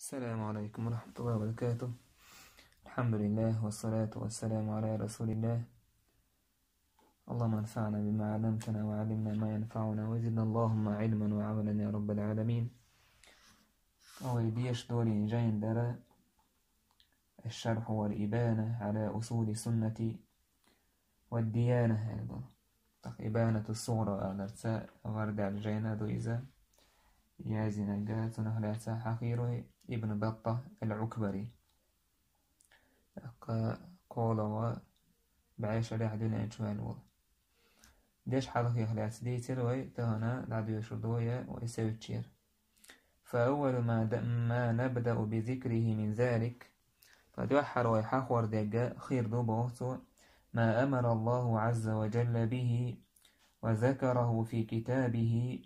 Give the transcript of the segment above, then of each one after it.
السلام عليكم ورحمة الله وبركاته. الحمد لله والصلاة والسلام على رسول الله. اللهم انفعنا بما علمتنا وعلمنا ما ينفعنا وزدنا اللهم علما وعملا يا رب العالمين. ويديش دوري جاين درا الشرح والإبانة على أصول السنة والديانة أيضا. إبانة الصغرى على الساء غرد الجينة دويزة يازن الجات نهلات حقيره ابن بطة العكبري قول بعيش لحدين أنشوان وضع ديش حلقي يخلات دي تلوي تهنا لعدو يشردوية ويساوي تشير. فأول ما نبدأ بذكره من ذلك فدوحر ويحخور دقاء خير دوبوتو ما أمر الله عز وجل به وذكره في كتابه.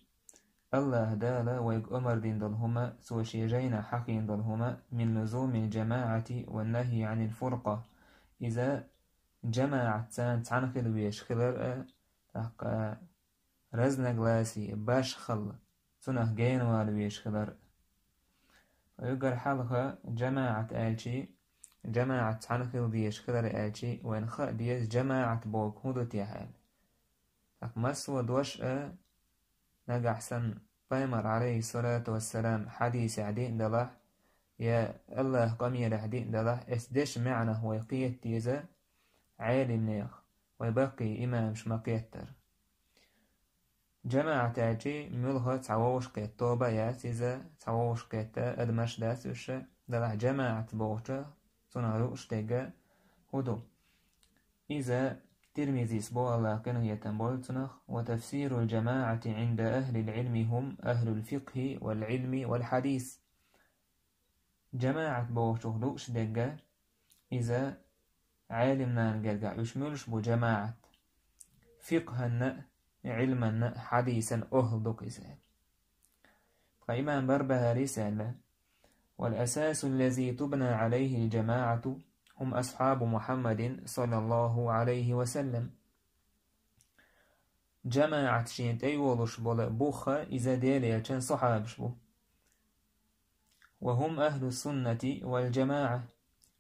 الله دالا ويق أمر دين دلهما سوى شيجين حقين دلهما من لزوم الجماعة والنهي عن الفرقة. إذا جماعة تعنخل بيش خلر رزنا قلاسي باش خل تنه جين والبيش خلر ويقر حلقة جماعة آلشي جماعة تعنخل بيش خلر آلشي وينخاء ديش جماعة بوك هدو تيحال مسوى دوش نقع سن بيمر عليه الصلاة والسلام حديث عدين دلح يا الله قمي لحدين دلح اسدش معنى ويقية تيزا عالم نيخ ويبقي إمام شمقيتر جماعة تاجي ملغة تعوش قيت توبة ياتيزا تعوش قيت أدمش داسوش دلح جماعة بوشة تنهروش تيجا هدو. إذا ترمزي سبو الله كانوا يتنبول تنخ. وتفسير الجماعة عند أهل العلم هم أهل الفقه والعلم والحديث. جماعة بوشة لوش دقا إذا عالمنا نقرقع يشملش بو جماعة فقها علما حديثا أهدك إسان. فإمام بربها رسالة والأساس الذي تبنى عليه الجماعة هم أصحاب محمد صلى الله عليه وسلم. جماعة شينتي ولش بوخة إذا ديلي كان صحاب شبو وهم أهل السنة والجماعة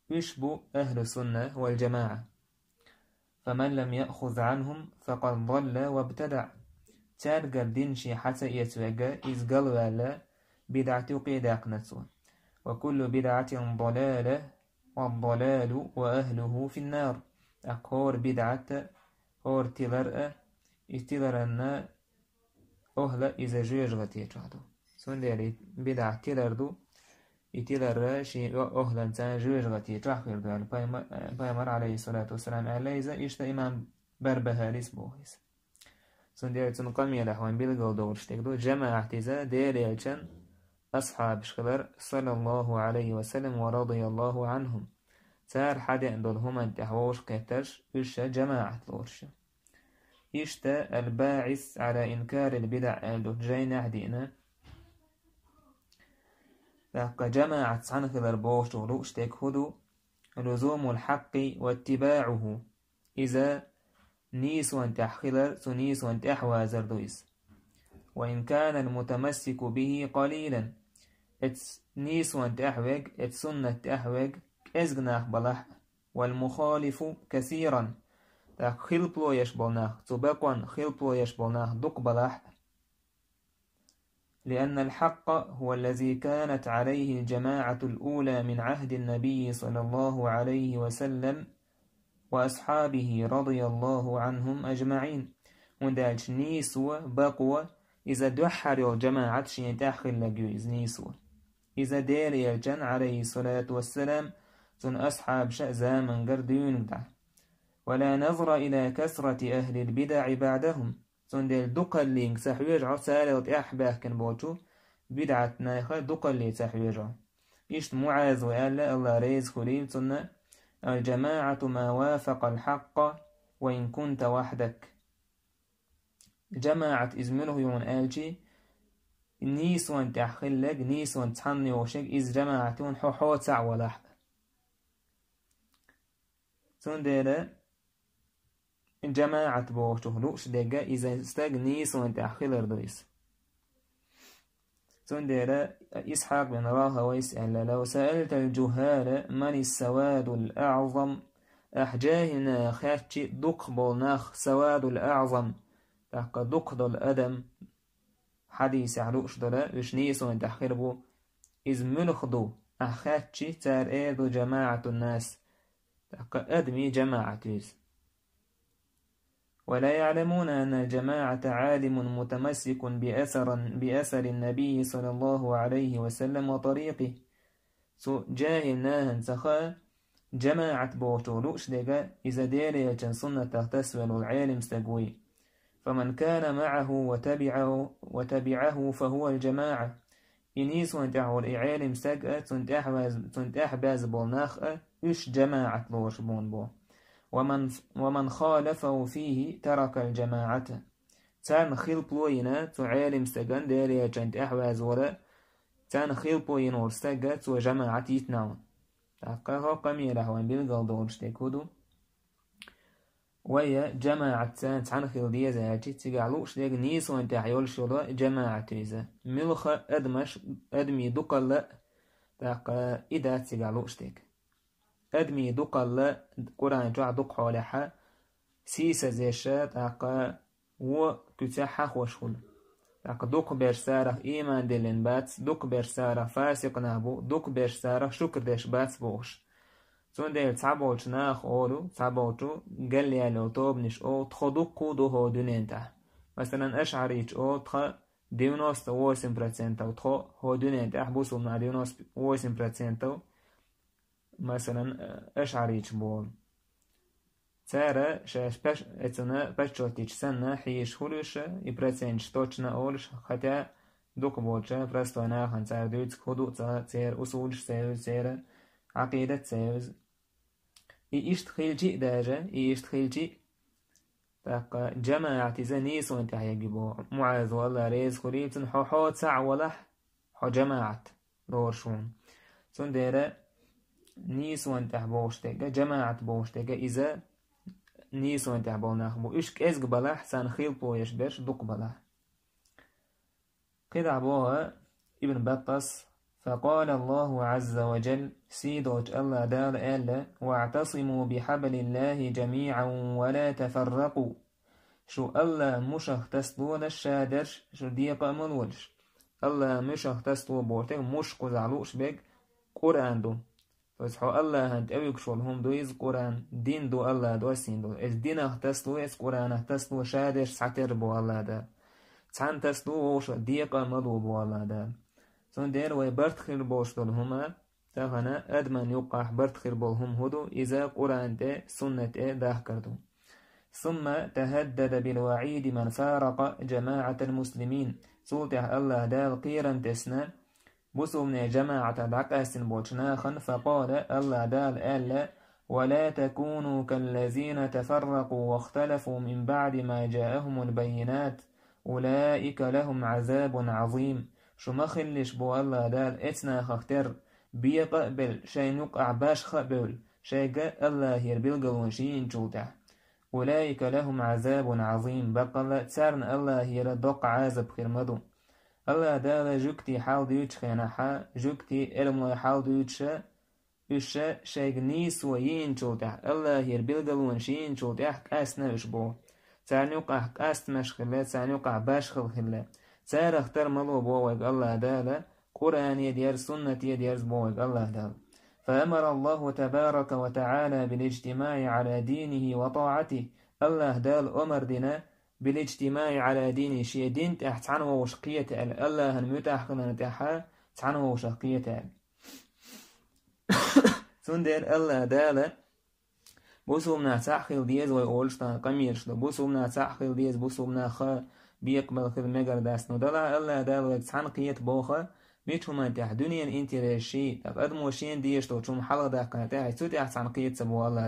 يشبو أهل السنة والجماعة. فمن لم يأخذ عنهم فقد ضل وابتدع. تارقر دينشي حتى يتوقع إذ قالوا لا بدعة قيداق نتوى. وكل بدعة ضلالة والضلال وأهله في النار. أقور بدعة أور تلرأ استلرنا أهلا إذا جيج غتيجادو سون ديالي بدعة تلردو يتلر شيء أهلا تان جيج غتيجاخر دو بايمر عليه الصلاة والسلام إذا إشتا إمام بربها لسبوهيس سون ديالي تنقمي لحوان بلغو دورشتك جماعة إذا ديالي الجن أصحاب شخبر صلى الله عليه وسلم ورضي الله عنهم تار حدا دولهم انتحوش قيتش إشتا جماعة لورش إشتا الباعث على إنكار البدع ألدو جينا حدينا لقى جماعة عنخل البوش ولوش تكهدو لزوم الحق واتباعه. إذا نيس وانتحخلر سنيس وانتحوى زردويس وإن كان المتمسك به قليلا نيس وانتحوج سنة تحوج إزغناخ بلح والمخالف كثيرا خلطو يشبلناخ تبقون خلطو يشبلناخ دق بلح. لأن الحق هو الذي كانت عليه الجماعة الأولى من عهد النبي صلى الله عليه وسلم وأصحابه رضي الله عنهم أجمعين. وندالش نيسو بقوة إذا دوحر الجماعة شين تأخل لجويز نيسو إذا ديري الجن عليه الصلاة والسلام سن أصحاب شأزا من قردين دع. ولا نظر إلى كثرة أهل البدع بعدهم سن ديل دقل سحويجع سالت أحباه كان بوتو بدعة نايخة دقل سحويجع إشت معاذ وقال الله ريز خليل سن الجماعة ما وافق الحق وإن كنت وحدك. جماعة إزمله يون آلشي نيس وان تحخلق نيس وان تحني وشك إز جماعتون حوحوت سع ولح سن ديلا جماعة بوشته لوش دقا إذا استاق نيس وان تحخلر دويس تندر إسحاق بن راهويس أن لو سألت الجهال من السواد الأعظم أحجاهنا خاتش دقبل ناخ سواد الأعظم تحق دقدل أدم حديث علوش دلا وشنيسون تحقربو إذ ملخدو أخاتش تار إيدو جماعة الناس تحق أدمي جماعة ولا يعلمون أن الجماعة عالم متمسك بأثر النبي صلى الله عليه وسلم وطريقه سو جاهل ناهن سخا جماعة بوشو لوش دقا إذا ديري جن سنة تغتسل العالم استقوي فمن كان معه وتبعه فهو الجماعة إنيس وانتحو العالم استقا تنتح باز بولناخ إش جماعة لوش بون بو ومن خالفه فيه ترك الجماعة تان خيل بلوينا تعالم استقان ديري جن تحواز ولا تان خيل بلوين ورستقا تو جماعة يتناون تحقاها قميلة وان بيلقال دولش تكودو ويا جماعة تان خيل دي زاجي تقعلوش ديك نيس وان تحيول شولا جماعة تيزا ملخة أدمي دقل تحقا إدا تقعلوش ديك أدمي دقل قرآن جوع دق حولها سيسا زيشا تحقا و تتحا خوشول تحقا دق برسارة إيمان دلن بات دق برسارة فاسق نابو دق برسارة شكر ديش بات بوش تون ديل تعبوش ناخ أولو تعبوشو قال لي لو توبنش أو تخدق كودو هو دونينتا مثلا أشعريش أو تخ 98% أو تخو هو دونينتا أحبوسو من 98% مثلا أشعريش بول تارا شاش باش اتنا باشوتيش سنة حيش هولوش يبرسنش توچنا أولش حتى دوك بولشا برستونا خنسار دويت خدو تير أصولش تير عقيدة تيوز إيشت خيلجي داجا إيشت خيلجي تاقا جماعة زنيس وانت هيجيبو معاذ والله ريز خليبتن حو تسع ولح حو جماعة دورشون تندير نيس وانت بوشتك جماعة بوشتك إذا نيس وانت بوناخبو إشك إزق بلح سان خيل بويش برش دوك بلح قد عبوها ابن بطس فقال الله عز وجل سيدوج الله دال ألا واعتصموا بحبل الله جميعا ولا تفرقوا شو الله مشخ تسلو للشادرش شو ديقا ملولش الله مشخ تسلو بورتك مش قزعلوش بك قرآن دو فسحو الله هند أويك شولهم دويز قرآن دين دو الله دو سين دو إز دين اختسلو إز قرآن اختسلو شادرش سعتر بو الله دا تسعن تسلو وش ديقا ملو بو الله دا سون دير وي برتخير بوش دول هما تاغنا أدمن يقاح برتخير بولهم هدو إذا قرآن ده سنة ده كردو ثم تهدد بالوعيد من فارق جماعة المسلمين سلطح الله دال قيرا تسنا بسو من جماعة العقاسن بوشناخا فقال الله دال ألا ولا تكونوا كالذين تفرقوا واختلفوا من بعد ما جاءهم البينات أولئك لهم عذاب عظيم شو ما خلش بو الله دال اتنا خختر بيقبل شي نقع باش خبل شي قا الله يربيل قلونشين جوتع أولئك لهم عذاب عظيم بقل تسارن الله يردق عذاب خيرمدو الله دال جوكتي حال ديوش خيناحا جوكتي إلمو حال ديوش إشا شي نيس وين جوتع الله يربيل قلونشين جوتع كاسنا إشبو تسارن يقع كاست مشخلة تسارن يقع باش خلخلة سار اختر ملو بوغ الله دالا قرآن يدير سنة يدير بوغ الله دالا فأمر الله تبارك وتعالى بالاجتماع على دينه وطاعته الله دال أمر دينا بالاجتماع على دينه شيء دين تحتعنه وشقية الله المتاح خلنا تحا تحعنه وشقية سندر الله دالا بوسومنا تحخيل ديز ويقولشتان قميرش بوسومنا تحخيل ديز بوسومنا خا بيقبل خذ مجر داس ندلع الله دال ويتسحن قيت بوخه بيتهم انتح دنيا انتراشي تقدموا شين ديشتو تشوم حلق داقنا تاعي سو تحسن قيت سبو الله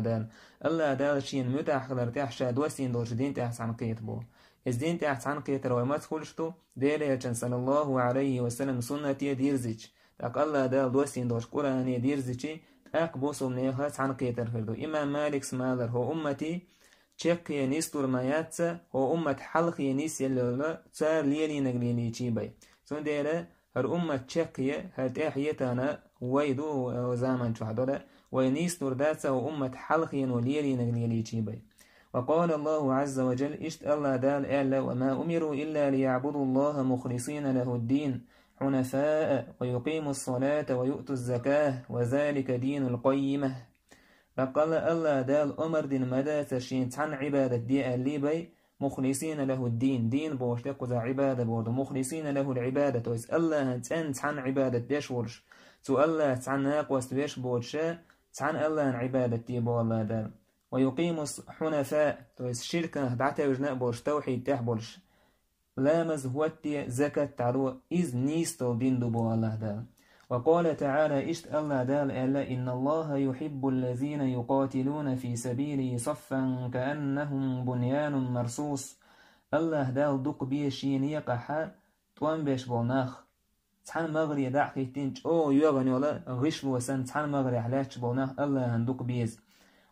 دال شين متاح خلر تحشاد وسين دولش دين تحسن قيت بو إز دين تحسن قيت روي ما تخلشتو دير يجن صلى الله عليه وسلم سنة يديرزيج تاق الله دال دوسين دولش قرآن يديرزيجي تاق بوسو منيخة تحسن قيتر فردو إمام مالك سمالر هو أمتي تشيق ينيستور ماياتسا هو أمة حلق ينيس يلولا تسار ليلي نقليلي تشيباي سون ديرا هر أمة تشقية هر تحيتنا ويدو زامن شحدولا وينيستور داتsa وأمة حلقين وليري نغليلي تشيبي. وقال الله عز وجل اشت الله دال أعلى وما أمروا إلا ليعبدوا الله مخلصين له الدين حنفاء ويقيموا الصلاة ويؤتوا الزكاة وذلك دين القيمة. فقال الله دال أمر دين مدى تشين تحن عبادة دي الليبي مخلصين له الدين دين بوشتق ذا عبادة بود مخلصين له العبادة ويس الله تحن عبادة ديش ورش تو الله تحن ناقوست بيش بودشا تحن الله عبادة دي بو الله دال ويقيم حنفاء تويس شركة دعتا وجناء بولش توحيد تح بولش لا مزهوتي زكاة تعلو إذ نيستو دين دبو الله دال. وقال تعالى اشت الله دال ألا إن الله يحب الذين يقاتلون في سبيله صفا كأنهم بنيان مرصوص. الله دال دق بيشين يقحا توان بيش بولناخ تحن مغري دعقي تنج أو يغني ولا غش وسن تحن مغري حلاش بولناخ الله هندق بيز.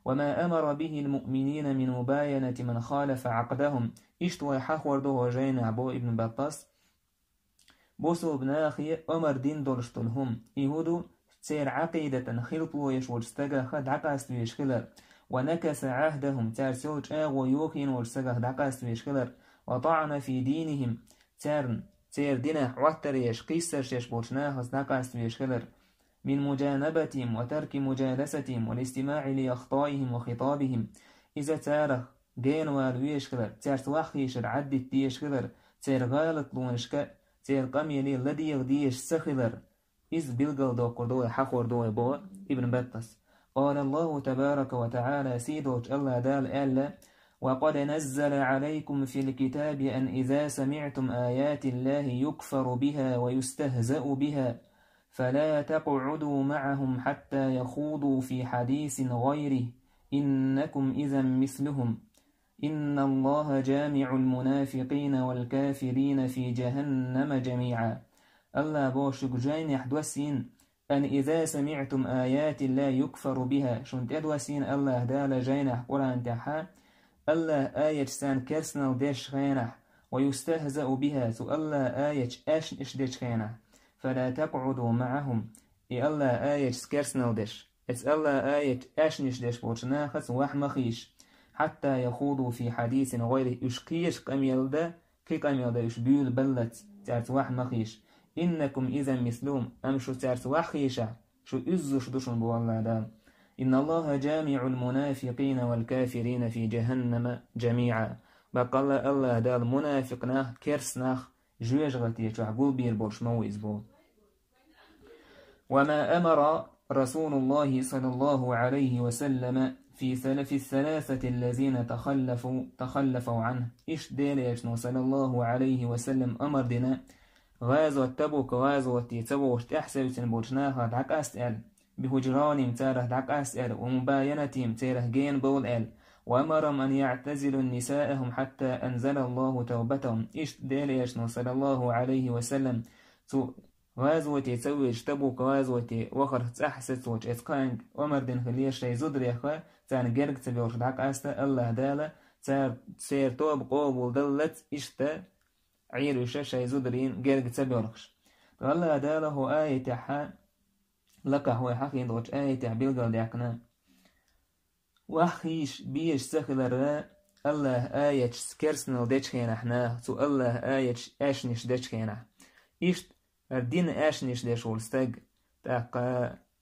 وما أمر به المؤمنين من مباينة من خالف عقدهم إشت ويحاق ورده وجين عبو ابن بطاس بوسو بناخي أمر دين دولشتلهم إيهودو تير عقيدة خلطو يشول استغا خد عقاست ويشخلر ونكس عهدهم تار سوج آغو يوخين والسغا دعقاست ويشخلر وطعن في دينهم تير دينه واتر يشقيسر ششبوشناه دعقاست ويشخلر من مجانبتهم وترك مجالستهم والاستماع لأخطائهم وخطابهم. إذا تارخ جين والويشخلر تار سواخيشر عدت ديشخلر تار غالط لونشك تار قميلي الذي يغديش سخلر إذ بلغل دو قردوه حقور دوه بو ابن بطس. قال الله تبارك وتعالى سيدوش الله دال ألا وقد نزل عليكم في الكتاب أن إذا سمعتم آيات الله يكفر بها ويستهزأ بها فلا تقعدوا معهم حتى يخوضوا في حديث غيره إنكم إذا مثلهم إن الله جامع المنافقين والكافرين في جهنم جميعا. الله بوشك جاين يحدوسين أن إذا سمعتم آيات الله يكفر بها شنت أدوسين الله دال جاين قرآن تحا الله آية سان كرسنا وديش خينه ويستهزأ بها سو الله آية أشن إشديش خينه فلا تقعدوا معهم إي الله آية سكرسنا وديش إس الله آية أشنش ديش بوشناخس وحمخيش حتى يخوضوا في حديث غيره يشقيش قميل دا كي قميل دا يشبيل بلت تعرف وحمخيش إنكم إذا مثلهم أمشو تعرف وحيشة شو إزوش دوشن بو الله دا. إن الله جامع المنافقين والكافرين في جهنم جميعا. بقى الله دا المنافقنا كرسناخ جويج غتي تعقول بير بولش مويز بو. وما أمر رسول الله صلى الله عليه وسلم في الثلاثة الذين تخلفوا عنه إيش ديليشنو صلى الله عليه وسلم أمر دنا غازو تبوك غازو تبوش تحسب تنبوشناها دعك أسأل بهجرانهم تاره دعك أسأل ومباينتهم تاره جين بول أل وأمرهم أن يعتزلوا نساءهم حتى أنزل الله توبتهم إيش ديليشنو صلى الله عليه وسلم غازوتي تسويج تبوك غازوتي وخر تحسد وش إسقانك أمر دين خليش شي زدري أخوة تان جرق تبيوش دعك أستا الله دالة تسير توب قوبل دلت إشتا عيروش شي زدرين جرق تبيوش الله دالة هو آية تحا لك هو حقين دوش آية تحبيل دعكنا وخيش بيش سخلر الله آية سكرسنل ديشكينا احنا تو الله آية اشنش ديشكينا إشت الدين اشنش ديش ولستق تاق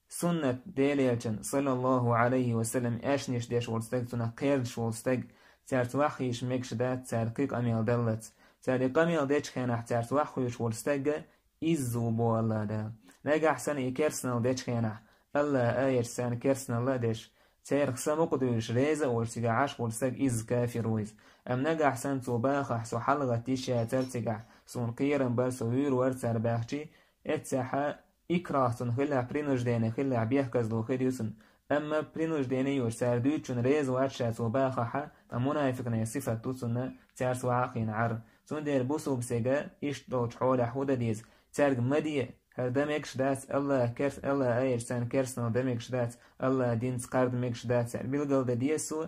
سنة ديليلشن صلى الله عليه وسلم اشنش ديش ولستق تنا قيرش ولستق تارت وخيش مكش دات تارقيق أميل دلت تارق أميل ديشكينا تارت وخيش ولستق إزو بو الله دا نجا حسن يكرسنل ديشكينا الله آية سان كرسنل ديش تارق سمقدوش ريزة ولسيقا عاش ولستق إز كافر ويز أم نجا حسن توباخ حسو حلغة تيشي ترتقع سون قيرن برسو وير ورسر باخشي اتساحا إكراهتن خلع برينوش ديني خلع بيحكز لو خيريوسن أما برينوش ديني يورسار دوچن ريز واتشا توباخا منافقنا صفة توسن تارسو عاقين عر سون دير بوسو بسيقا إش دوش حول حودة ديز تارق مدية هر دمكش دات الله كرس الله ايش سان كرسنو دمكش دات الله دين سقارد مكش دات سار بيلغل دا ديسو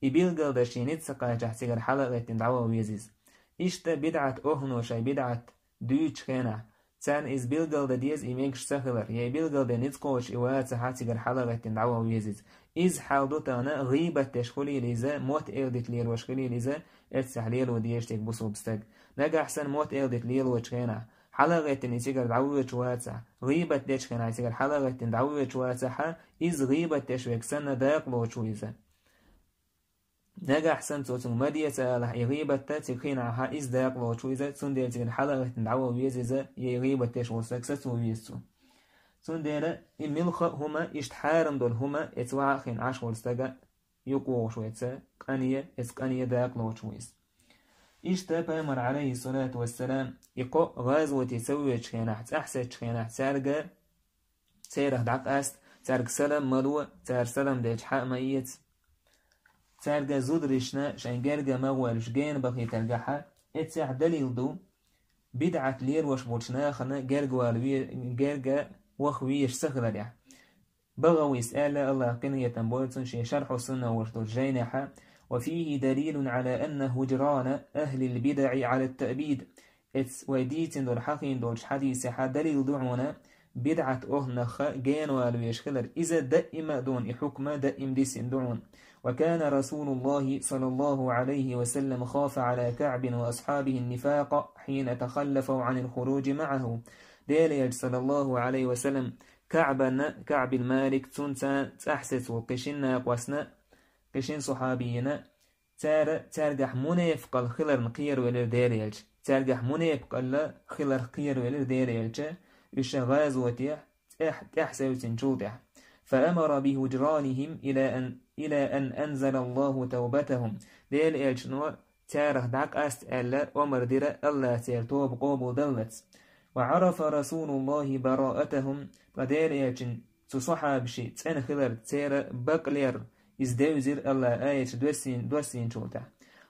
يبيلغل دا شينيت سقا جحسيغر حلقة دعوة ويزيز إشتا بدعة أهنو شاي بدعة دوش خينا تان إز بيلغل دا ديز إيميكش سخلر يا بيلغل دا نتقوش إوات سحاتي حلقة تندعوه ويزيز إز حالدو تانا غيبة تشخلي ليزا موت إلدت ليل وشخلي ليزا إتسح ليل وديشتك بصوب ستاق نجا أحسن موت إلدت ليل وشخينا حلقة تنسيقر دعوه شواتسح غيبة تشخينا يسيقر حلقة تندعوه شواتسح إز غيبة تشويك سنة داق لو شويزا نجا أحسن توتن مدية سأله يغيبة تتخين عها إز داق لو شويزا سندير تيقر حلقة تندعوه ويزيزا يغيبة تشويزا سكسسو ويزسو سندير الملخ هما اشتحارم دول هما اتواخين عشور استجا يقوى شويتسا قانية اسقانية داق لو شويز اشتبه مر عليه الصلاة والسلام يقو غازوة تسوي تشخيناحت أحسن تشخيناحت سارقا سيره دعق أست سارق سلام ملوى سار سلام ديش حق ميت سارقا زودرشنا شنجرقا مغوالش جين بقي تلقاها اتسع دليل دو بدعة لير وشبوشنا خنا جرقا وخويش سخلر يعني بغوا يسأل الله قنية تنبولتن شي شرح السنة وشتو الجينحة وفيه دليل على أن هجران أهل البدع على التأبيد اتس ويديتن دول حقين دول حديث دليل دعونا بدعة أهنخ جين والويش خلر إذا دائم دون حكم دائم ديسن دعون وكان رسول الله صلى الله عليه وسلم خاف على كعب وأصحابه النفاق حين تخلفوا عن الخروج معه ديليج صلى الله عليه وسلم كعب المالك تنسى تحسس وقشنا قوسنا قشن صحابينا تارجح منافق الخلر نقير ولر ديليج تارجح منافق الخلر قير ولر ديليج يشغاز وتيح تحسس تنشوتح فأمر بهجرانهم إلى أن أنزل الله توبتهم ديليج نور تارح دعك أست ألا أمر دير الله تيرتوب قوبو دلت وعرف رسول الله براءتهم قدير يجن تصحى بشي تسان خلر تسير بقلير إزدوزر الله آية دوسين شوتا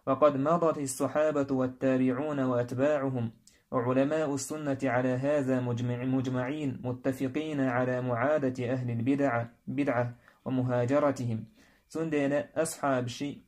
وقد مضت الصحابة والتابعون وأتباعهم وعلماء السنة على هذا مجمعين متفقين على معادة أهل بدعة ومهاجرتهم سندنا أصحاب شيء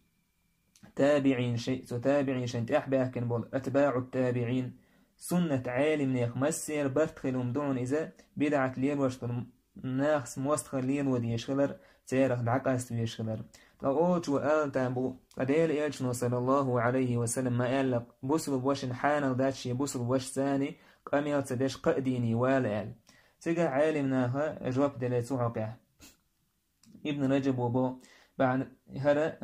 تابعين شيء تتابعين شيء أحبه كنبول أتباع التابعين سنة عالم نيخ مسير برتخلهم دون إذا بدعة ليل وشتر ناخس موستخل ليل وديش خلر تيرخ دعقاست ويش خلر لأوش وآل تابو قديل إيجنو صلى الله عليه وسلم ما قال بوصل بوشن حانا داتشي بوصل بوش ثاني قاميل تدش قديني والآل تيجا عالم ناها جواب دلاتو عقاه ابن رجب وبو بعد هذا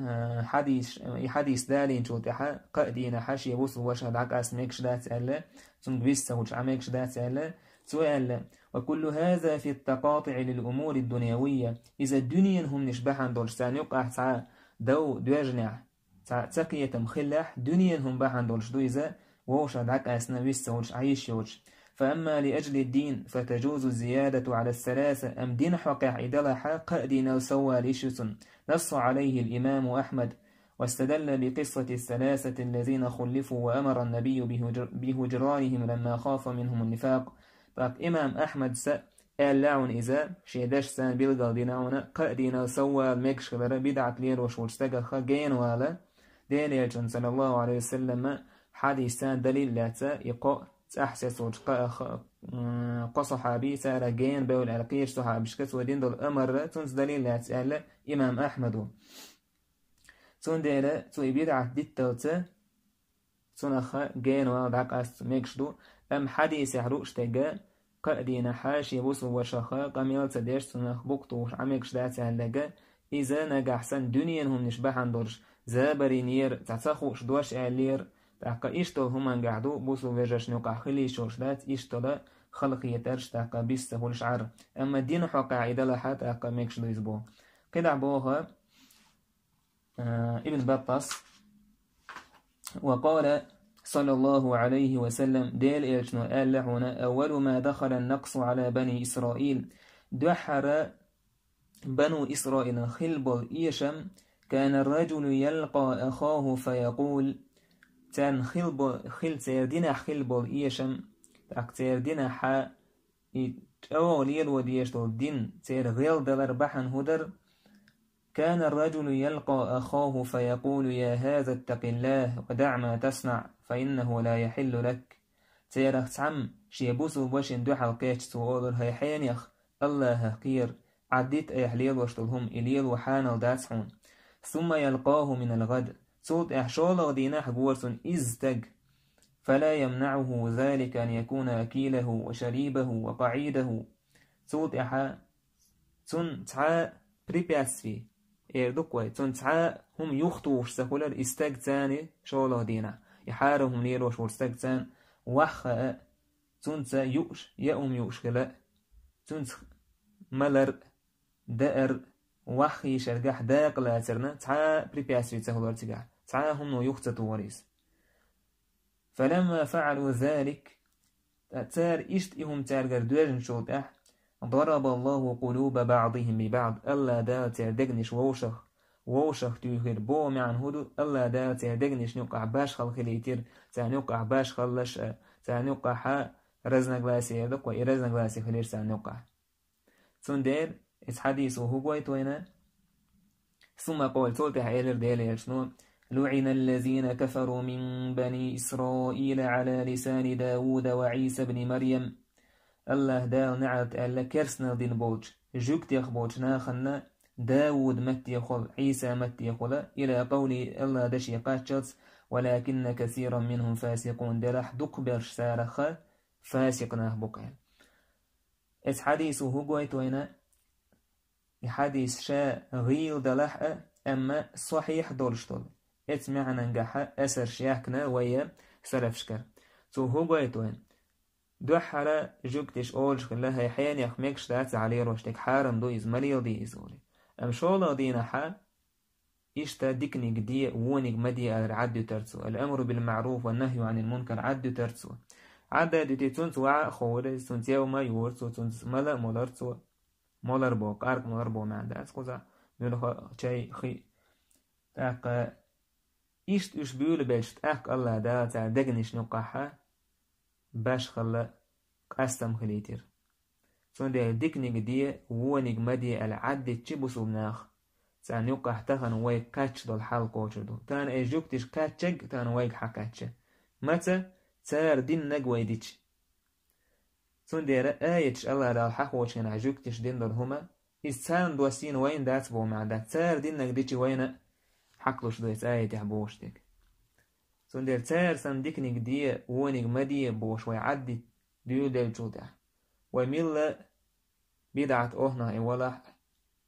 حديث دالين شوتها قدينا حشي بوصل وشهد عكاس ميكش دات ألا ثم بيسته وش عميكش دات ألا سؤال وكل هذا في التقاطع للأمور الدنيوية إذا الدنيا هم نشبحان دولش سانيقع ساعة دو دوجنع تقية مخلح دنيا هم بحان دولش دو إذا وشهد عكاس نبيسته وش عيش يوش فأما لأجل الدين فتجوز الزيادة على الثلاثة أم دين حقع إدلح قأدنا وسوى لشسن نص عليه الإمام أحمد واستدل بقصة الثلاثة الذين خلفوا وأمر النبي بهجرانهم لما خاف منهم النفاق طاق إمام أحمد قال لعن إذا شيدش سان بلغل ديناونا قأدنا وسوى مكش خبر بدعة لير وشورستقى خجين والا دين صلى الله عليه وسلم حديثان دليل لاتا يقو تحسس قصحابي سارة جين بول القيش صحابي شكت ودين دول أمر تنس دليل لا تسأل إمام أحمد تون ديلا تو بدعة ديتوتا تنخ جين ودعك أست ميكشدو أم حديث يحروش تجا قادين حاشي بوسو وشخا قميل تديش تنخ بوكتوش عميكش دات لجا إذا نجح سن دنيا هم نشبحان دورش زابرينير تعتخوش دوش ألير تاقا إشتول همان قعدو بوسو فيجاش نوقع خلي شوشلات إشتولا خلقية ترش تاقا بيسته والشعر أما الدين حقا عيدا لها تاقا ميكش دو يزبو قدع بوها ابن بطاس وقال صلى الله عليه وسلم ديل إيشنو قال لهنا أول ما دخل النقص على بني إسرائيل دحر بنو إسرائيل خلبل إيشم كان الرجل يلقى أخاه فيقول تان خل تيردنا خلبل إيشم تاك تيردنا حا أوليل وديش دين تير غيل دلر بحن هدر كان الرجل يلقى أخاه فيقول يا هذا اتق الله ودع ما تصنع فإنه لا يحل لك تيرخ تعم شيبوسو بوشن دو حلقات سوالر هاي حينيخ الله كير عديت احليل واشتلهم إليل وحانل داتحون ثم يلقاه من الغد صوت احشال دينا حقورسون إزتق فلا يمنعه ذلك أن يكون أكيله وشريبه وقعيده صوت احا تون تعا بريبياسفي اردوكوي تون تعا هم يخطوش سهولر استق تاني شاله دينا يحارهم ليروش ورستقتان وخاء تنسى يؤش يأم يؤشكلا تنس ملر دائر وخي شرقح داق لاترنا تعا بريبياسري تهولر تقع تعا هم نو يختتو وريس فلما فعلوا ذلك تار إشت إهم تارجر دوجن شوت ضرب الله قلوب بعضهم ببعض ألا دا تردقنش ووشخ تيهر بو معن هدو ألا دا تردقنش نقع باش خل خليتير تعنقع باش خلش تعنقع حا رزنق لاسي يدق وإرزنق لاسي خلير تعنقع تندير إس حديثه هو توينا ثم قول تولتح إلر ديل يشنون لعن الذين كفروا من بني إسرائيل على لسان داود وعيسى بن مريم الله دال نعت ألا كرسنا دين بوج جوكت يخبوج ناخنا داود مت يخل عيسى مت يخل إلى قول الله دشي قاتشتس ولكن كثيرا منهم فاسقون دلح دقبرش سارخ فاسقناه بقين اس حديثه هو توينا حديث شاء غيل دلح أما صحيح دولشتول ات معنى نجح أسر شياكنا ويا سلفشكر تو هو توين دو حالا جوكتش أولش لها يحيان يخميكش دات عليه روشتك حارم دو إزماليل دي إزولي أم شولا دينا حا إشتا ديكنيك دي وونيك مدي العد ترتسو الأمر بالمعروف والنهي عن المنكر عد ترتسو عدا دي تونس وعا خوري تونس يوما يورتسو تونس ملا مولرتسو مولر بو قارك مولر بو معداس قوزا ميولو شاي خي تاق إشت إش بيولي بيشت أك الله دات دقنش نقاحا باش خلا قستم خليتير سون دي ديكنيك دي وونيك مدي العد تشبسو بناخ سان يقع تخن ويك كاتش دول حلقو دو تان اجوكتش كاتشك تان ويك حكاتش متى تار دين نقوي ديتش سون دي رأيتش الله دال حقوش كان عجوكتش دين دول هما إستان دوسين وين دات بو مع دات تار دين نقديتش وين حقلوش دويت آية تحبوش ديك سون دي تار سان ديكنيك دي وونيك مدي بوش ويعدي ديو ديل جوده وميلا بدعت أهنا ولا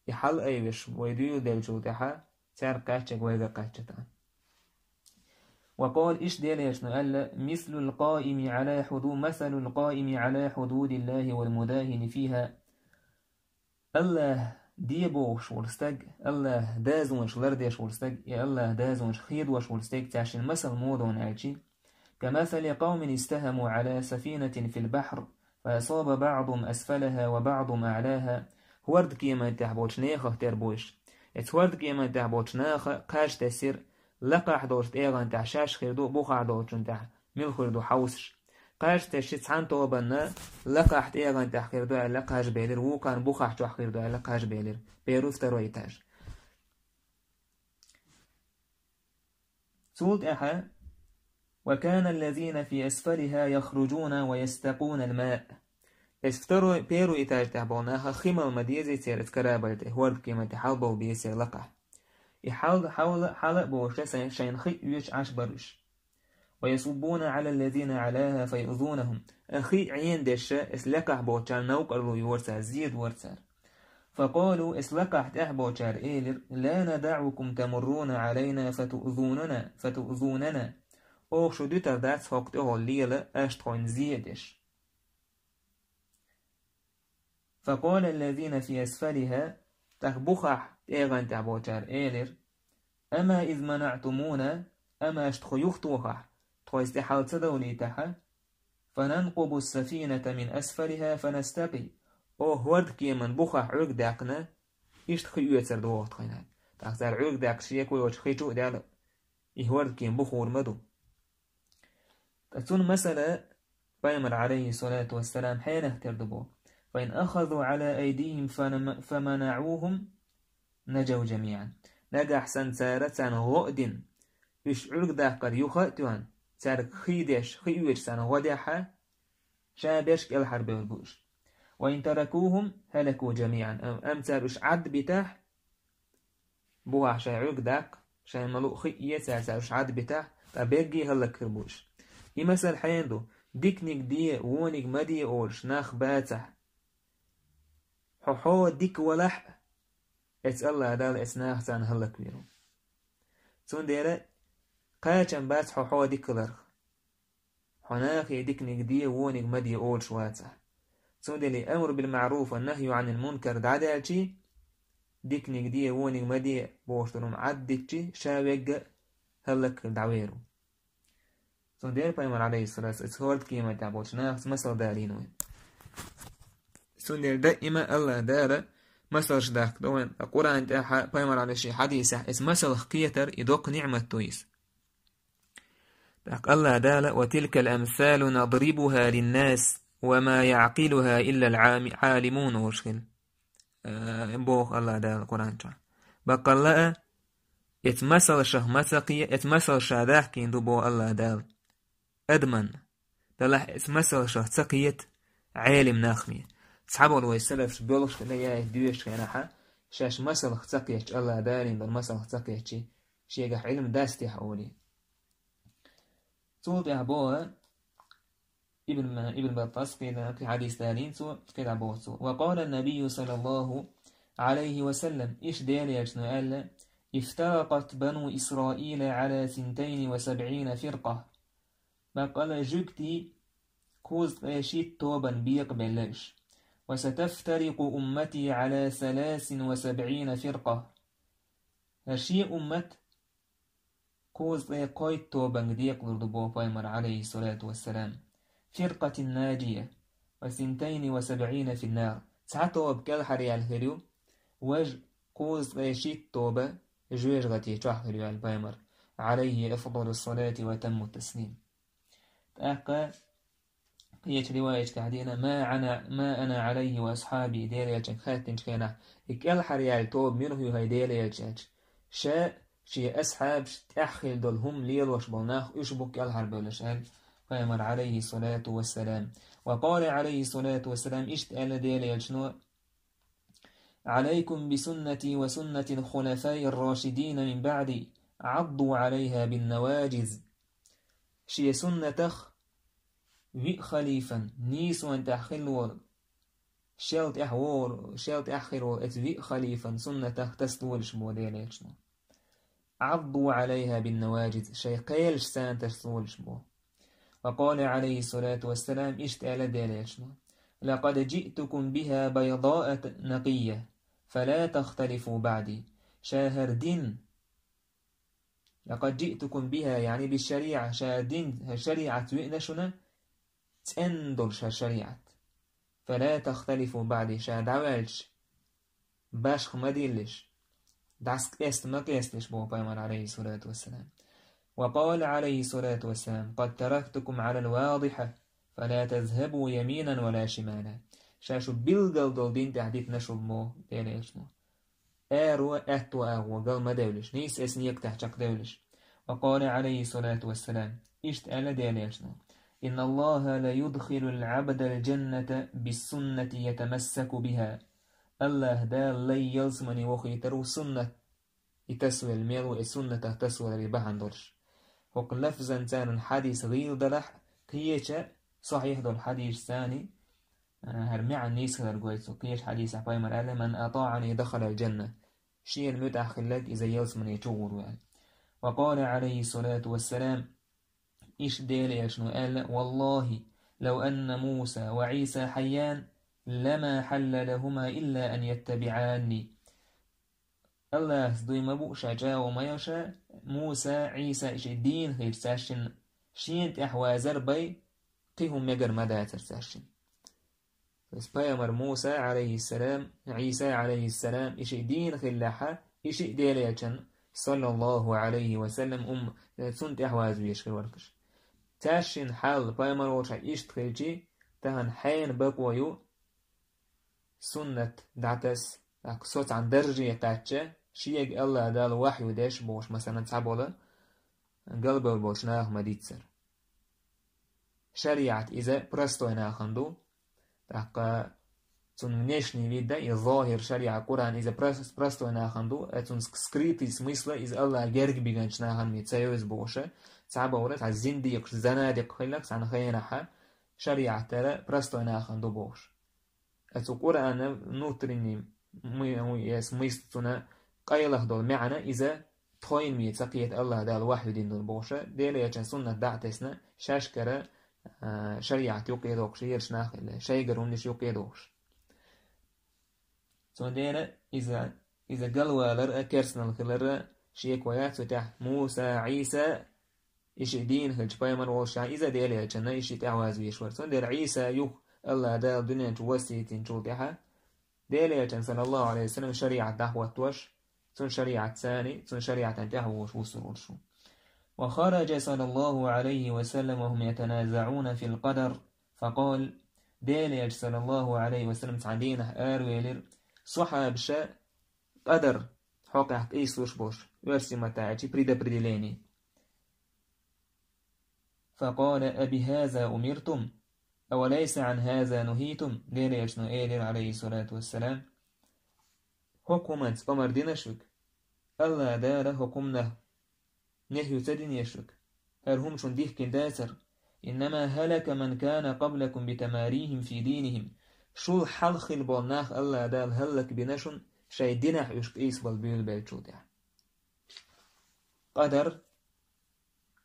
يحل أيوش ويديو ديل جودها تار قاتشك ويغا قاتشتان وقال إيش ديليش نقال مثل القائم على حدود مثل القائم على حدود الله والمداهن فيها الله ديبوش ورستق الله دازونش لرديش ورستق يا الله دازونش خيد وش ورستق تعشن مثل موضون عالشي كمثل قوم استهموا على سفينة في البحر فأصاب بعضهم أسفلها وبعضهم أعلاها هورد كيما تحبوش نيخة تربوش اتهورد كيما تحبوش ناخة قاش تسير لقاح دوش تيغان تحشاش خيردو بوخع دوش تح ميل خيردو حوسش قاش تشيت سان توبنا لقاح تيغان تحخيردو لقاش بيلر وكان بوخع تحخيردو لقاش بيلر بيروف ترويتاج سولت أحا وكان الذين في أسفلها يخرجون ويستقون الماء استرو بيرو إتاج تحبوناها خيمة المديزي تيرت كرابلت هورد كيما تحالبو بيسير لقح يحاول حلق بوشة شين خي يوش عش برش ويصبون على الذين علاها فيؤذونهم أخي عين دشة اسلقح بوشار نوقرلو يورسار زيد ورسار فقالوا اسلقح تحبوشار إيلر لا ندعوكم تمرون علينا فتؤذوننا أو شو دوتر داتس فوقته الليلة أشتخون زيدش فقال الذين في أسفلها تخبخح تيغان تعبوشار إيلر أما إذ منعتمونا أما أشتخو يختوخح تخو استحال تدولي تحا فننقب السفينة من أسفلها فنستقي أو هورد كيمن بخح عرق داقنا إشتخو يوتر دوغت خينات تختار عرق داق شيكوي وشخيجو دالو إهورد كيم بخور مدو تكون مسألة بيمر عليه الصلاة والسلام حين اهتردبوا فإن أخذوا على أيديهم فمنعوهم نجوا جميعا نجح سنسارة غؤد يشعرك ده قد يخطئون تارك خيدش خيوش سنة وديحة شابش كل حرب والبوش وإن تركوهم هلكوا جميعا أم تارش عد بتاح بوها شاعوك داك شاين ملوء خيئية تارش عد بتاح تبرجي هلك كربوش مثل حيندو ديكنيك دي وونيك مدي أولش ناخ باتح حو ديك ولح اتس الله دال اسناخ تان هلك ويرو تون ديرا قاچن بات حو ديك لرخ حناخي ديكنيك دي وونيك مدي أولش واتح تون ديلي أمر بالمعروف والنهي عن المنكر دعدالشي ديكنيك دي وونيك مدي بوشترم عدتشي شاويق هلك دعويرو تون دير بايمر عليه الصلاة والسلام اتهورد كيما تعبوش ناخس مسل دارينوين تون دير دائما الله دار مسلش داك دوين القرآن تاع بايمر على شي حديثة اس مسل خكيتر يدوق نعمة تويس داك الله دار وتلك الأمثال نضربها للناس وما يعقلها إلا العالمون وشكل بوخ الله دار القرآن تاع بقى الله اتمثل شه مسقية اتمثل شاداح كين دبو الله دار أدمن دلح اتمثل شه تقية عالم ناخمية صحابه لو يسلف بيولش ليا دويش كناحا شاش مثل تقية الله دارين دل مثل تقية شي علم داستي حولي صوت يعبوها ابن بطاس في حديث دارين صوت كده عبوه وقال النبي صلى الله عليه وسلم إيش ديالي يجنو قال افترقت بنو إسرائيل على 72 فرقة بقال جوكتي كوز غاشيت توبا بيقبلش وستفترق أمتي على 73 فرقة هشي أمت كوز غاقايت توبا ديقلر دبو بايمر عليه الصلاة والسلام فرقة الناجية 72 في النار ساعته بكالحري الهريو وج كوز غاشيت توبا جويج غتي تحضر البايمر عليه أفضل الصلاة وتم التسليم تأقى قيت رواية كعدينا ما أنا عليه وأصحابي ديريالجن خاتن شكينا إكال حريال توب منه هاي ديريالجن شي أصحاب تأخل دولهم ليل وشبوناخ يشبك الحرب والشهر بايمر عليه الصلاة والسلام وقال عليه الصلاة والسلام اشتأل ديريالجن عليكم بسنتي وسنة الخلفاء الراشدين من بعدي عضوا عليها بالنواجز شي سنتخ في خليفا نيسو أن تأخلوا شلت أحخروا اتفي خليفا سنتخ تسلول شمو عضوا عليها بالنواجز شي قيلش سان تسلول شمو وقال عليه الصلاة والسلام اشتأل ديليشنو لقد جئتكم بها بيضاء نقية فلا تختلفوا بعدي شاهر دين لقد جئتكم بها يعني بالشريعة شاهر دين شريعة وإنشنا تندل شريعة فلا تختلفوا بعدي شاهر دعوالش باشخ مديلش دعسك مقيستش بو بايمر عليه الصلاة والسلام وقال عليه الصلاة والسلام قد تركتكم على الواضحة فلا تذهبوا يمينا ولا شمالا شاشو بيلغل دول دين تحديث نشو مو ديليش مو أتو قال ما دولش نيس اسنيك تحتك دولش وقال عليه الصلاة والسلام اشتأل ديليش إن الله لا يدخل العبد الجنة بالسنة يتمسك بها الله دال لي يلزمني وخيترو سنة يتسوى الميل والسنة تسوى رباحا دولش وقل لفظا تان حديث غير دلح قيشة صحيح دول حديث ثاني هرمي عن نيس خلال قويتو قيش حديث عبايمر قال من أطاعني دخل الجنة شيء المتأخلك إذا يلزمن يتشور وقال عليه الصلاة والسلام إيش ديل يشنو قال والله لو أن موسى وعيسى حيان لما حل لهما إلا أن يتبعاني الله سدوي مبوء شجاع وما يشاء موسى عيسى إيش الدين غير ساشن شينت أحوازر بي قيهم يقر مدى ترساشن بس بايمر موسى عليه السلام عيسى عليه السلام إيش دين خلاحة إيش ديليتشن صلى الله عليه وسلم سنت أحواز ويشكر وركش تاشن حال بايمر وشا إيش تخيجي تهن حين بقويو سنة دعتس صوت عن درجة يتاتشا شيء الله دال وحي وداش بوش مثلا تعبولا قلبه بوشناه مديتسر شريعة إذا برستوينا خندو تحقا تون внешний вид, да, и ظاهر شريعة قرآن إذا برستوينا خندو تون скрытый смысл إذا الله جرق بيغنشنا خن ميتسايوز بوشة تعبا ورد على الزنديق زنادق خلق عن خينها شريعة ترى برستوينا خندو بوش أتو قرآن نوتريني смысл تنا قيله دول معنى إذا تخوين ميتساقية الله دال واحد دين دول بوشة ديلا يجن سنة دعتسنا شاشكرا شريعة يقيدوش يرشناخ شيء قرونش يقيدوش سون ديلا إذا قالوا لر كرسنا الخلر شيء كويات وتح موسى عيسى إيش دين هالجباي من والشع إذا ديلا يجن إيش تعواز ويشور سون ديلا عيسى يوح الله دال دنيا توسيتين شوتها ديلا يجن صلى الله عليه وسلم شريعة دعوة توش سون شريعة ثاني سون شريعة دعوة وسرور وخرج صلى الله عليه وسلم وهم يتنازعون في القدر فقال ديليج صلى الله عليه وسلم تعدينه آرويلر صحاب شاء قدر حقق إيسوش بوش ورسي متاعتي بريد بريدليني فقال أبي هذا أمرتم أوليس عن هذا نهيتم ديليج نؤيلر عليه الصلاة والسلام حكومت أمر دينشك الله دار حكمنا نهي تدين يشرك هل هم شن ديه كنداسر إنما هلك من كان قبلكم بتماريهم في دينهم شو حلخ البوناخ الله دال هلك بنشن شاي دينح يشك إيس بالبيل بالجودة قدر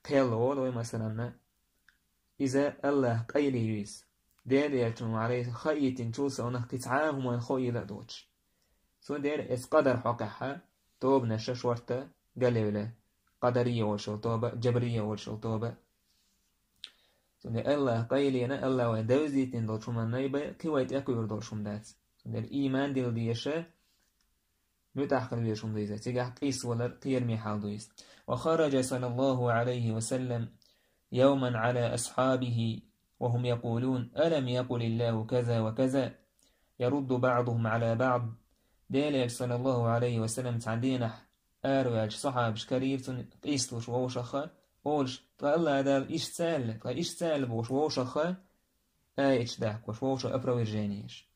قيلو لو مثلا إذا الله قيلي يويس دير يلتنو عليه خيط شوسا ونخ تتعاهم ونخوي لدوش سو دير إس قدر حقها توب نشش ورطة قليلة قدرية والشلطوبة جبرية والشلطوبة سنة الله قيلينا الله ودوزي تندل شما نايبا كويت أكو يردل شم دات سنة الإيمان دل ديشا متحقل بيشم ديزا تيجا قيس ولا قيرمي حال دويس وخرج صلى الله عليه وسلم يوما على أصحابه وهم يقولون ألم يقل الله كذا وكذا يرد بعضهم على بعض ديلك صلى الله عليه وسلم تعدينح أروج صحاب شكرير قيستوش ووشخة أولش فالله دال إيش سال بوش ووشخة آيش داك وش ووش أبرو الجانيش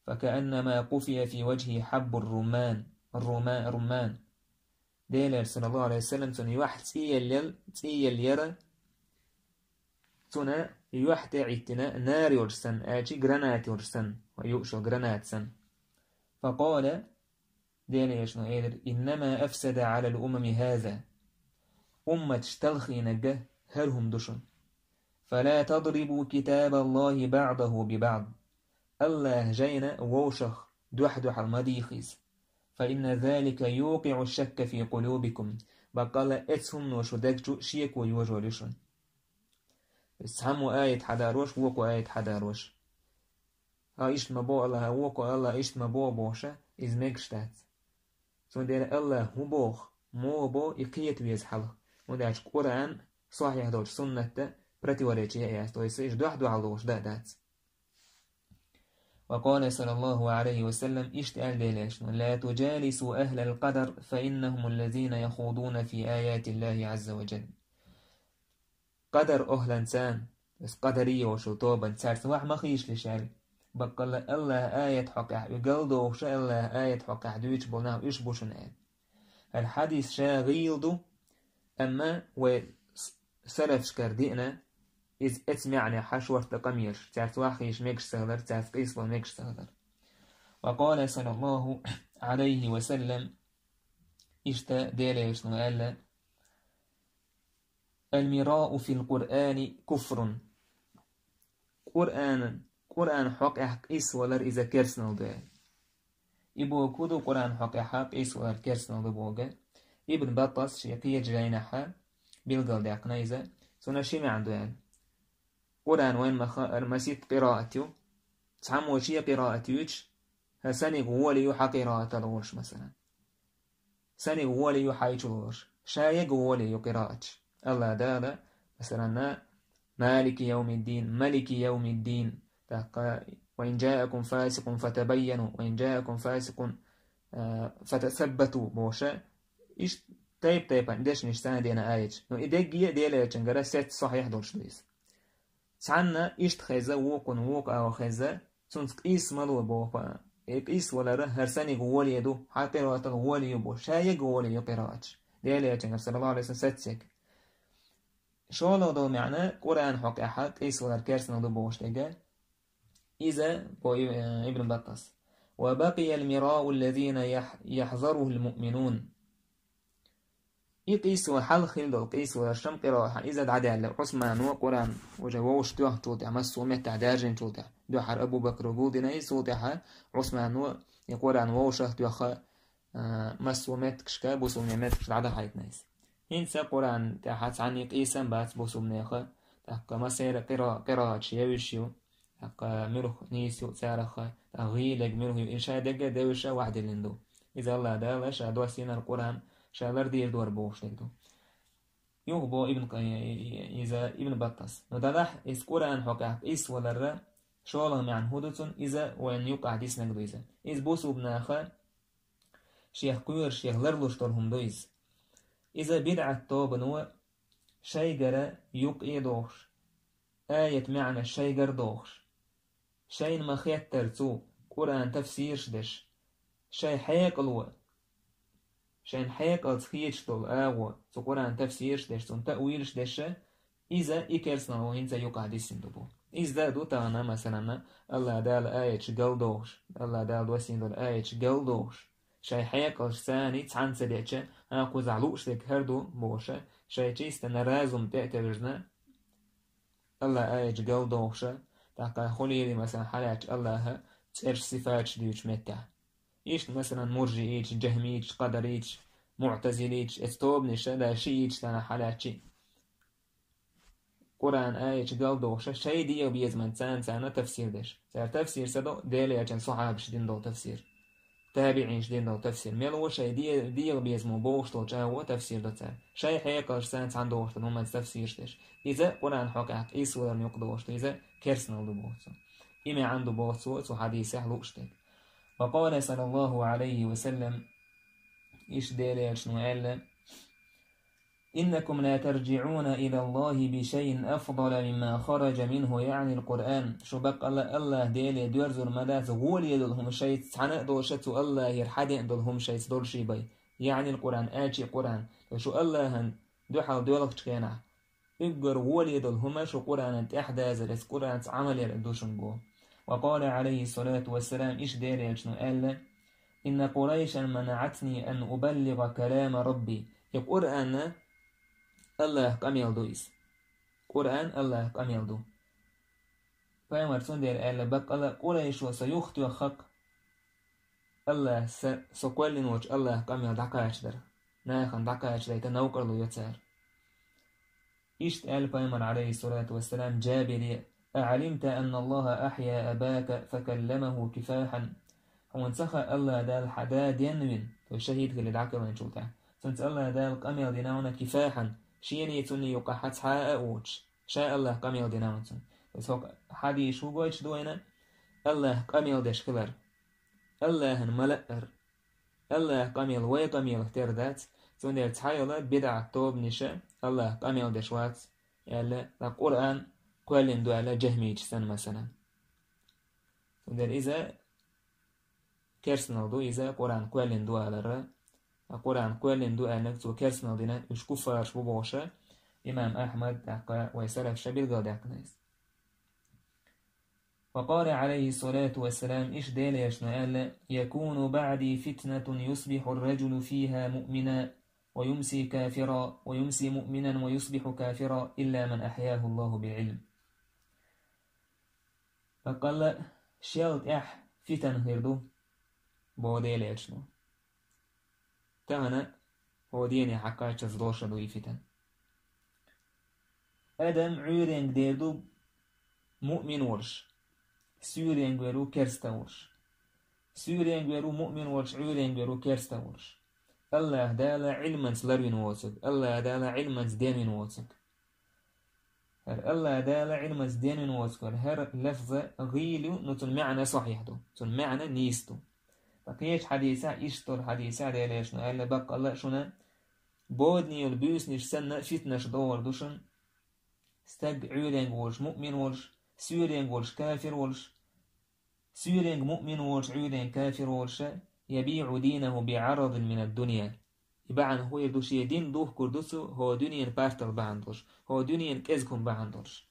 فكأنما قفي في وجهه حب الرمان ديلر صلى الله عليه وسلم تن يوحد تيال يرى تن يوحد عيتنا نار يرسن آجي جرانات يرسن ويؤشل جرانات سن فقال ديليش نويلر إنما أفسد على الأمم هذا أمة تشتلخي نجه هلهم دشن فلا تضربوا كتاب الله بعضه ببعض الله جينا ووشخ دحدح المديخيز فإن ذلك يوقع الشك في قلوبكم بقال اتهم وشدكجو شيك ويوجو لشن اسهموا آية حداروش ووكو آية حداروش إيش مبو الله ووكو الله إيش مبو بوشة إز ميكشتات سون دير الله هبوخ مو بو إقيت ويز حلق وداش قرآن صحيح دوش سنة برتوريتي إياس تويس إيش دوح علوش دات وقال صلى الله عليه وسلم اشتأل ديليش لا تجالسوا أهل القدر فإنهم الذين يخوضون في آيات الله عز وجل قدر أهل إنسان بس قدرية وشطوبة تسارس واح مخيش لشاري بقال الله آية حقا يقلدو شاء الله آية حقا دويش بولناه إيش بوشن آية الحديث شا غيلدو أما وسلف شكردئنا إذ اتمعني حشور تقمير تعرف واخيش ميكش سهلر تعرف قيسلا ميكش سهلر وقال صلى الله عليه وسلم اشتا ديليش نقال المراء في القرآن كفر قرآن حق إس ولر إذا كرسنال ده إبو كودو قرآن حق إس ولر كرسنال ده بوغا ابن بطاس شيقية جاينحا بيلغل داقنا إذا سونا شيمي عنده يعني قرآن وين مسيت قراءته تعمو شي قراءتيوش هساني غولي يوحى قراءة الغرش مثلا ساني غولي يوحى الغرش شاي غولي يقراءتش الله دالا مثلا مالك يوم الدين ملك يوم الدين وإن جاءكم فاسق فتبينوا وإن جاءكم فاسق فتثبتوا بوشا إيش طيب عندش نشتان دينا آيج نو إدق ديلا يتشنغرا ست صحيح دولش ليس تعنا إشت خيزة ووقن ووق أو خيزة تنسك إيس ملو بوفا إيس ولا ره هرساني قولي يدو حقي قراءة قولي يبو شاي قولي قراءة ديالي يتنقر صلى الله عليه وسلم ستسك شو لو دو معنى قرآن حق أحد إيس ولا كيرسنا دو بوشتغا إذا بو ابن بطس وبقي المراء الذين يحذره المؤمنون يقيس وحل خلدو قيس ورشم قراءة إذا دعدي على عثمان وقرآن وجووش توه توتع مسومة تعداجين توتع دو حر أبو بكر وقودنا يسوتع عثمان يقرآن ووشه توخ مسومة كشكا بوسومة كش دعدا حيث نايس إنسا قرآن تحت عني قيسا بات بوسومة خ تحقا مسير قراءة شيوشيو تحقا مروح نيسيو تسارخ تغيلق مروح إنشاء دقا دوشة واحد لندو إذا الله دالش أدوى سينا القرآن شالر دير دور بوش تكدو يوغبو إذا ابن بطس ندلح إس قرآن حقا إس ولر شوالهم عن هدوتون إذا وين يقع ديس نقدو إذا إس بوسو بناخا شيخ قوير شيخ لرلوش طولهم دو إذا بدعة توبنو شيجر يقعي دوش آية معنى شيجر دوش شين مخيت ترتو قرآن تفسير شدش شي حيقلو شين حيقل تخيش طول آغو تو قرآن تفسير شدش تون تأويل شدش إذا إكرسنا وإنزا يقع دي سندبو إذا دو تانا مثلا الله دال آية شقل دوش الله دال دوسين دول آية شقل دوش شي حيقل ثاني تحن سديتش أقو زعلوش لك هردو بوشة شي تيستن رازم تعتبرنا الله آية شقل دوشة تاقا خليلي مثلا حالات الله ترش صفات ديوش متع إيش مثلا مرجئيش جهميش قدريش معتزليش استوبنش لا شيش تانا حالاتي قرآن آية قال دوشة شي دي بيز من سان تفسير دش سار تفسير سدو ديلي عشان صحاب شدين دو تفسير تابعين شدين دو تفسير ميلو شي دي بيز مو بوش تو جاو تفسير دو تار شي حيقر سان عن دوش هم تفسير دش إذا قرآن حقق إيس ولا يقدوش إذا كرسنا دو بوتو إما عنده بوتو حديث حلوشتك وقال صلى الله عليه وسلم إيش ديلي شنو قال إنكم لا ترجعون إلى الله بشيء أفضل مما خرج منه يعني القرآن شو بق الله ديلي دورزو المداز غول يدلهم شيء تعنق دوشتو الله يرحد يدلهم شيء دول شي بي يعني القرآن آتي قرآن شو الله هن دوحل دولك تكينا إقر غول يدلهم شو قرآن تحدى زلس قرآن عمل يردوشن بو وقال عليه الصلاة والسلام إيش ديلي شنو قال إن قريشا منعتني أن أبلغ كلام ربي القرآن الله قام يلدويس قرآن الله قام يلدو فأمر سندير قال بق الله قريش وسيخت وخق الله سقول نوش الله قام يلدقاش در ناخن دقاش ليت نوكر له يتسار إيش قال فأمر عليه الصلاة والسلام جابر أعلمت أن الله أحيا أباك فكلمه كفاحا وانسخ الله دال حداد ينوين وشهيد في الدعكة ونشوتها سنت الله دال قام يلدناونا كفاحا شيني توني يوقع حتى أوتش شاء الله قام يلدناونا بس هو حدي شو قويتش دوينا الله قام يلدش خلر الله ملأر الله قام يلوي قام يلتر ذات سنت تحيلا بدع توب نشاء الله قام يلدش وات يلا القرآن قال دو على جهميج سن مثلا سنت إذا كرسنا دو إذا قرآن قال دو على الرأي القرآن قال دو أنك تو كرسنا دينا إش كفار شو بوشة إمام أحمد دقا ويسلف شبيل قادق ناس وقال عليه الصلاة والسلام إش ديل يشنا قال يكون بعدي فتنة يصبح الرجل فيها مؤمنا ويمسي كافرا ويمسي مؤمنا ويصبح كافرا إلا من أحياه الله بالعلم فقال شيلت فتن هردو بو ديل يشنا تهنا هو ديني حقاش تزدوش دوي فتن أدم عيرين ديردو مؤمن ورش سيورين غيرو كرستا ورش سيورين غيرو مؤمن ورش عيرين غيرو كرستا ورش الله دالا علما سلروين ووسك الله دالا علما دينين ووسك الله دالا علما دينين ووسك هر لفظة غيلو نتن معنى صحيح دو نتن معنى نيستو فكيش حديثة إشتر حديثة ديليش قال بق الله شنا بودني والبيوسنيش سنة فتنش دور دوشن استج عيرين ورش مؤمن ورش سيرين ورش كافر ورش سيرين مؤمن ورش عيرين كافر ورش يبيع دينه بعرض من الدنيا يبعن هو يدوش يدين دوه كردوسو هو دنيا بارتل بعندوش هو دنيا كزكم بعندوش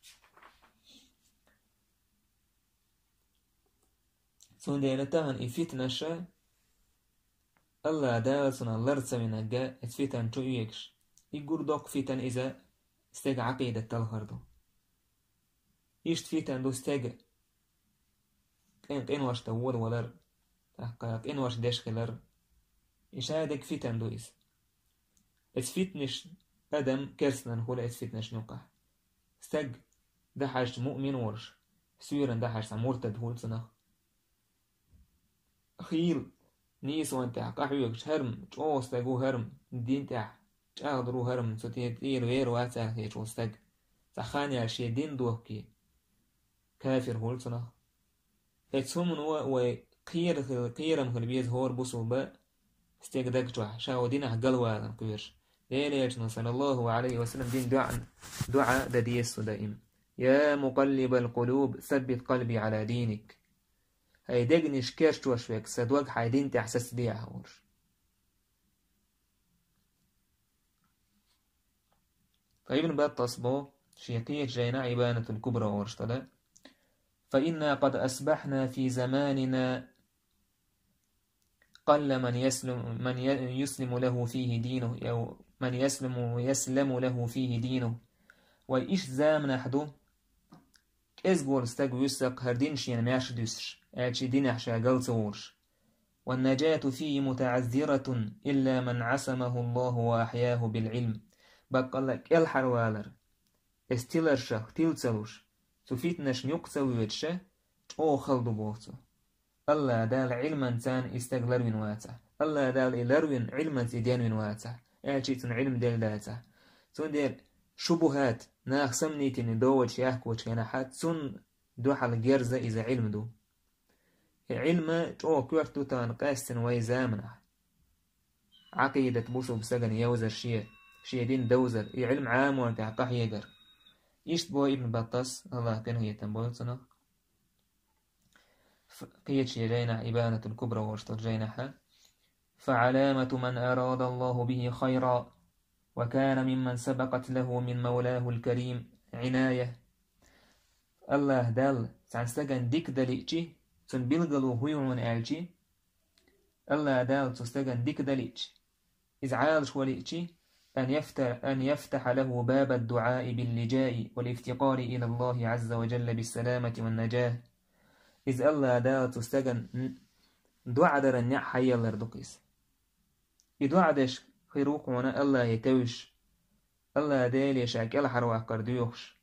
سون ديلتان إفتنشا الله دالسنا اللرسة من الجاء اتفتن شو يكش يقول دوك فتن إذا استيق عقيدة تلخردو يشت فتن دو استيق إنواش تول ولر تحقيق إنواش دشخلر إشادك فتن دو إس اتفتنش أدم كرسنا هو اتفتنش نقع استيق دحش مؤمن ورش سيرن دحش مرتد هول سنخ خيل نيس وانت قحويك هرم تشوستغو هرم دين تاع تشاغدرو هرم ستير وير واتاع هي تشوستغ تخاني شي دين دوكي كافر هولصنا اتسومن و قيرم خلبيز هور بوسوبا استيقدك تروح شاو دينه قلوا قير ليش صلى الله عليه وسلم دين دعاء دديس دائم يا مقلب القلوب ثبت قلبي على دينك هاي دقنش كيرش وشوك سدوك حايدين تحسس بيها ورش فابن بات تصبو شيقية جينا عبانة الكبرى ورشتلا فإنا قد أسبحنا في زماننا قل من يسلم له فيه دينه أو من يسلم له فيه دينه وإيش زام نحدو إزغول استقو يسق هردين شين ماش دوسش ألشي دين أحشا قلصورش والنجاة فيه متعذرة إلا من عصمه الله وأحياه بالعلم بقلك الحروالر استيلرشا تيلتسلوش سفيتنش نيقسويتش او خلدو بوتو الله دال علما تان استقلر من واتع الله دال إلروين علما تدين من واتع ألشي تن علم دل داتا تون دير شبهات ناخ سمنيتين دوج يحكوش كنا حد سن دوحل جرزة إذا علم دو علم جو كورتو تان قاستن ويزامنه عقيدة بوسو بسجن يوزر شيء دين دوزر علم عام وانتعقح يقر يشت بو ابن بطاس الله كان هي تنبول صنع قيت شي جينا إبانة الكبرى واشتر جينها فعلامة من أراد الله به خيرا وكان ممن سبقت له من مولاه الكريم عناية الله دال سنستغن ديك دليتشي سنبلغلو هيون ألشي الله دال سنستغن ديك دليتش إزعال شوليتشي أن يفتح له باب الدعاء باللجاء والافتقار إلى الله عز وجل بالسلامة والنجاة إذ الله دال سنستغن دعا در النع حي اللردقيس إدعا دش خيروق وانا الله يتوش الله دال يشاك الحروا قرديوخش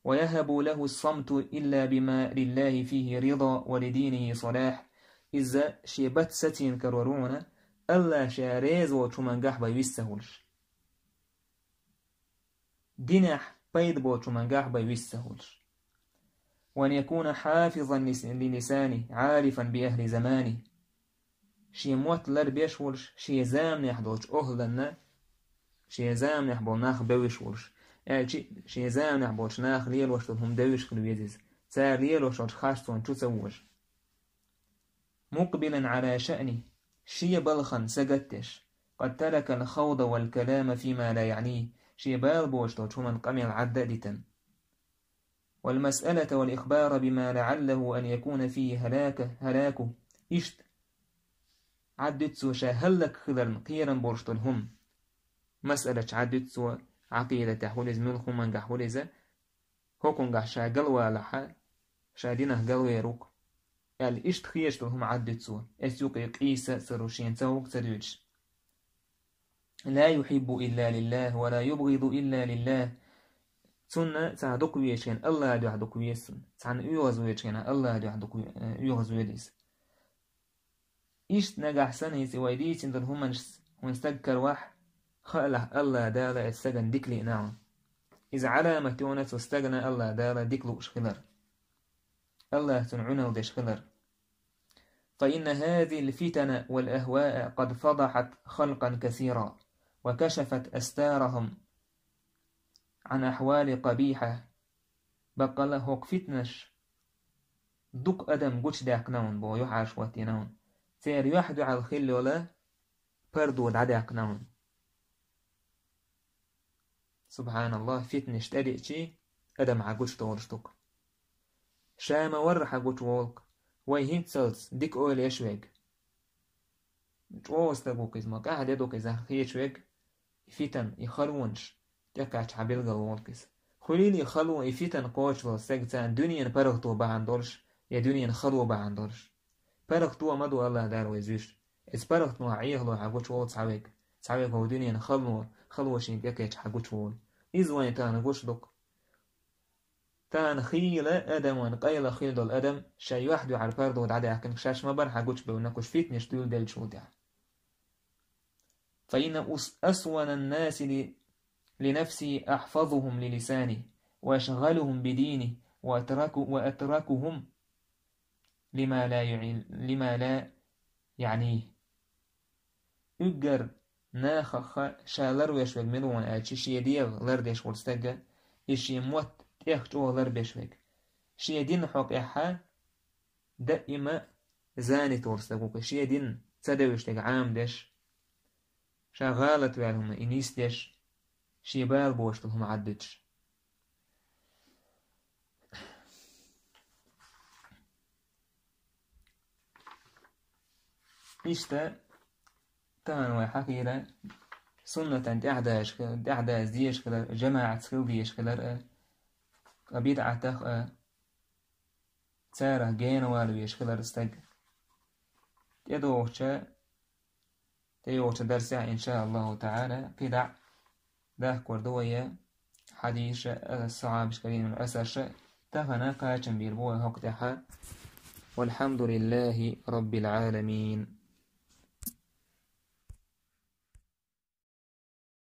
ويهب له الصمت إلا بما لله فيه رضا ولدينه صلاح إذا شيبت ستين كرورونا الله شاريز وشمنجح بيوستهولش دينح بيد بوشمنجح بيوستهولش وأن يكون حافظا للسانه عارفا بأهل زمانه شي موت لر بيشولش شي زام نحضوش أهلنا شي زام نحبول ناخ بوشولش شي زام نحبولش ناخ ليل وشتهم دوش خلويزيز سار ليل وشتش خاشتون شو سووش مقبلا على شأنه شي بلخا سقتش قد ترك الخوض والكلام فيما لا يعنيه شي بالبوشتوش من قمل عددتا والمسألة والإخبار بما لعله أن يكون فيه هلاكه إشت عدتسو شاهلك خلال قيرا بورشتلهم مسألة عدتسو عقيدة حولز ملخو من قحولزة هكون قح شا قلوة لحا شا دينه قلوة روك يعني إشت خيشتلهم عدتسو اسيوقي قيسة سروشين سوق سريوش لا يحب إلا لله ولا يبغض إلا لله سنة تعدق ويشين الله يدعدق ويسن تعن يغز ويشين الله يدعدق يغز ويديس إيش نجح سنة سويديش إن هم ونستذكر واحد خلق الله دالا استجن ديكلي نعم إذا علامة تونس واستجنى الله دالا ديكلو شخلر الله تنعنا ودش خلر فإن هذه الفتن والأهواء قد فضحت خلقا كثيرا وكشفت أستارهم عن أحوال قبيحة بقى هوك فتنش دق أدم قوش داك نون بو يحاش واتي نون تير يحدو على الخل ولا بردو دعداك نون سبحان الله فتنش تدئشي أدم عقوش تورشتوك شاما ورح عقوش وولك ويهين تسلس ديك أول يشويق جوز تبوك إزما قاعد يدوك إذا هيشويق فتن يخلونش تكاش حبيلغ الولكس خليني خلو يفتن قوش والسجتان دنيا برغتو بعندورش يا دنيا خلو بعندورش برغتو مدو الله دار ويزوش إز برغت معيه لو حقوش وول تعويق هو دنيا خلو شين تكاش حقوش وول إز وين تانا قوش دوك تان خيلة أدم وان قيلة خيل الأدم شي وحدو على البردو ودعدي عكن شاش ما بر حقوش بونكوش فتنش دول دل شودع فإن أسون الناس لنفسي أحفظهم للساني وأشغلهم بديني وأتركهم لما لا يعنيه أجر ناخخ شالر ويشوك مدوان آتشي شي ديغ لردش ورستجا إشي موت إخجو لربشوك شي دين حق إحا دائما زاني تورستجوك شي دين تدوشتك عامدش شغالت والهم إنيستش شيبال بوشتهم عدتش إشتا تانوي حقيرة سنة تعداش ديش كلر جماعة سكيل ديش كلر بدعة تخ تسارة جين والو يشكلر استج تيوشا درسها إن شاء الله تعالى بدع ده كوردوية حديث الصعاب شكرين الأسر تغنى قاچن بيربوه هكتها والحمد لله رب العالمين.